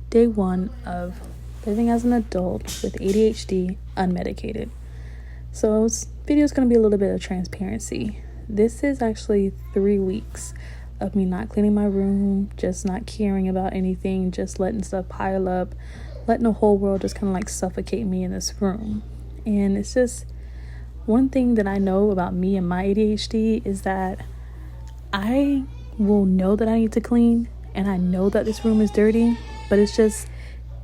Day 1 of living as an adult with ADHD unmedicated. So this video is going to be a little bit of transparency. This is actually 3 weeks of me not cleaning my room, just not caring about anything, just letting stuff pile up, letting the whole world just kind of like suffocate me in this room. And it's just one thing that I know about me and my ADHD is that I will know that I need to clean, and I know that this room is dirty, but it's just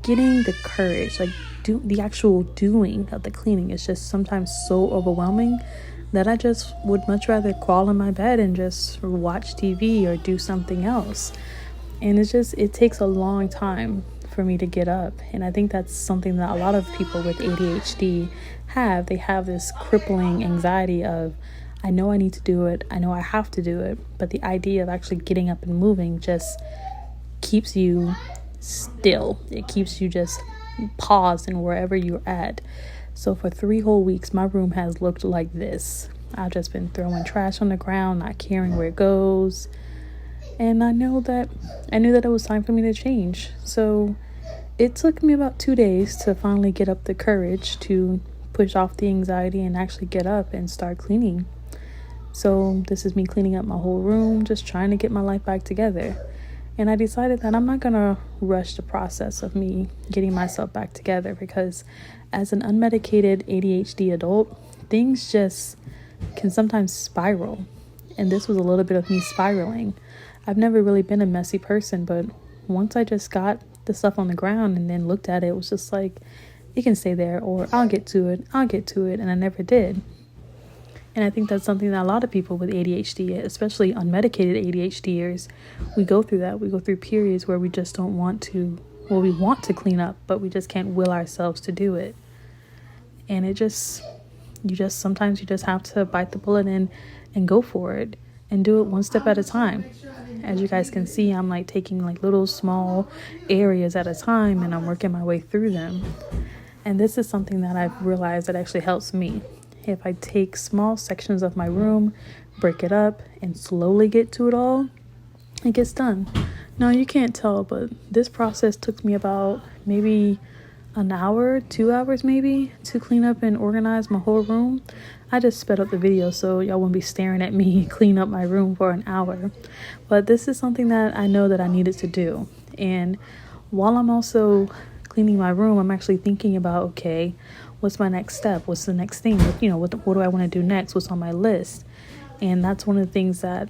getting the courage, like the actual doing of the cleaning is just sometimes so overwhelming that I just would much rather crawl in my bed and just watch TV or do something else. And it takes a long time for me to get up. And I think that's something that a lot of people with ADHD have. They have this crippling anxiety of, I know I need to do it, I know I have to do it, but the idea of actually getting up and moving just keeps you still. It keeps you just paused in wherever you're at. So for 3 whole weeks, my room has looked like this. I've just been throwing trash on the ground, not caring where it goes. And I knew that it was time for me to change. So it took me about 2 days to finally get up the courage to push off the anxiety and actually get up and start cleaning. So this is me cleaning up my whole room, just trying to get my life back together. And I decided that I'm not going to rush the process of me getting myself back together, because as an unmedicated ADHD adult, things just can sometimes spiral. And this was a little bit of me spiraling. I've never really been a messy person, but once I just got the stuff on the ground and then looked at it, it was just like, it can stay there, or I'll get to it. And I never did. And I think that's something that a lot of people with ADHD, especially unmedicated ADHDers, we go through that. We go through periods where we just don't want to, we want to clean up, but we just can't will ourselves to do it. And sometimes you just have to bite the bullet and go for it and do it one step at a time. As you guys can see, I'm like taking like little small areas at a time, and I'm working my way through them. And this is something that I've realized that actually helps me. If I take small sections of my room, break it up, and slowly get to it all, it gets done. Now, you can't tell, but this process took me about maybe an hour, 2 hours maybe, to clean up and organize my whole room. I just sped up the video so y'all won't be staring at me clean up my room for an hour. But this is something that I know that I needed to do. And while I'm also cleaning my room, I'm actually thinking about, okay, what's my next step? What's the next thing? What do I want to do next? What's on my list? And that's one of the things that,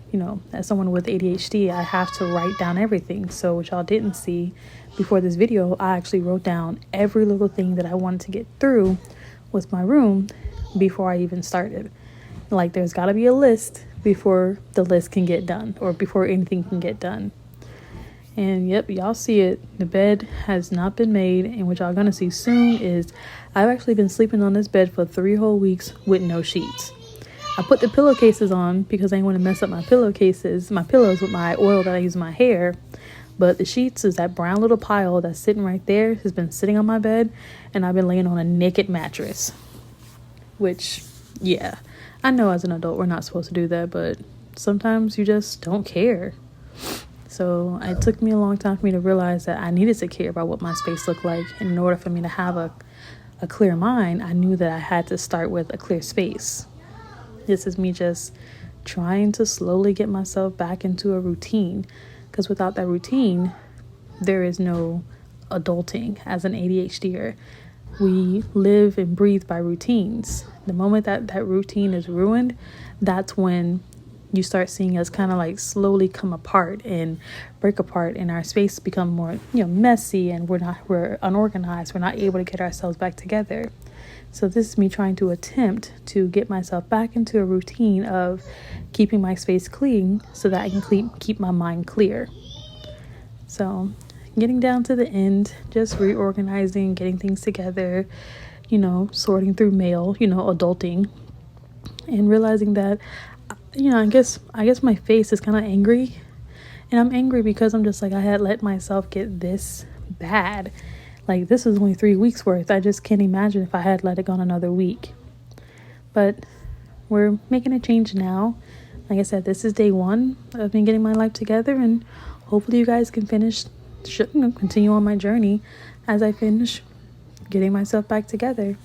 as someone with ADHD, I have to write down everything. So what y'all didn't see before this video, I actually wrote down every little thing that I wanted to get through with my room before I even started. Like, there's got to be a list before the list can get done, or before anything can get done. And yep, y'all see it. The bed has not been made, and what y'all gonna see soon is I've actually been sleeping on this bed for 3 whole weeks with no sheets. I put the pillowcases on because I didn't want to mess up my pillows with my oil that I use in my hair. But the sheets is that brown little pile that's sitting right there, has been sitting on my bed, and I've been laying on a naked mattress. Which, yeah, I know as an adult we're not supposed to do that, but sometimes you just don't care. So it took me a long time for me to realize that I needed to care about what my space looked like. And in order for me to have a clear mind, I knew that I had to start with a clear space. This is me just trying to slowly get myself back into a routine. Because without that routine, there is no adulting as an ADHDer. We live and breathe by routines. The moment that routine is ruined, that's when you start seeing us kind of like slowly come apart and break apart, and our space become more, messy, and we're unorganized. We're not able to get ourselves back together. So this is me trying to attempt to get myself back into a routine of keeping my space clean so that I can keep my mind clear. So getting down to the end, just reorganizing, getting things together, sorting through mail, adulting, and realizing that I guess my face is kind of angry, and I'm angry because I'm just like, I had let myself get this bad. Like, this was only 3 weeks worth. I just can't imagine if I had let it go another week. But we're making a change now. Like I said, this is day 1 of me getting my life together, and hopefully you guys can finish continue on my journey as I finish getting myself back together.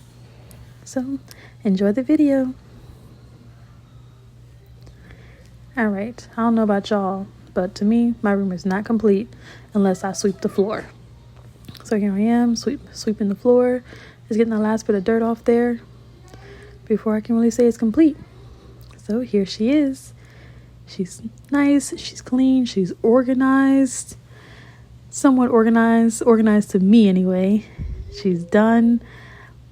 So enjoy the video. All right, I don't know about y'all, but to me, my room is not complete unless I sweep the floor. So here I am, sweeping the floor, just getting the last bit of dirt off there before I can really say it's complete. So here she is. She's nice, she's clean, she's organized, somewhat organized to me anyway. She's done.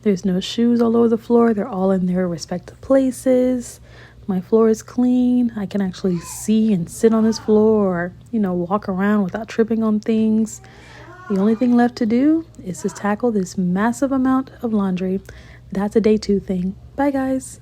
There's no shoes all over the floor. They're all in their respective places. My floor is clean. I can actually see and sit on this floor or, walk around without tripping on things. The only thing left to do is to tackle this massive amount of laundry. That's a day 2 thing. Bye, guys.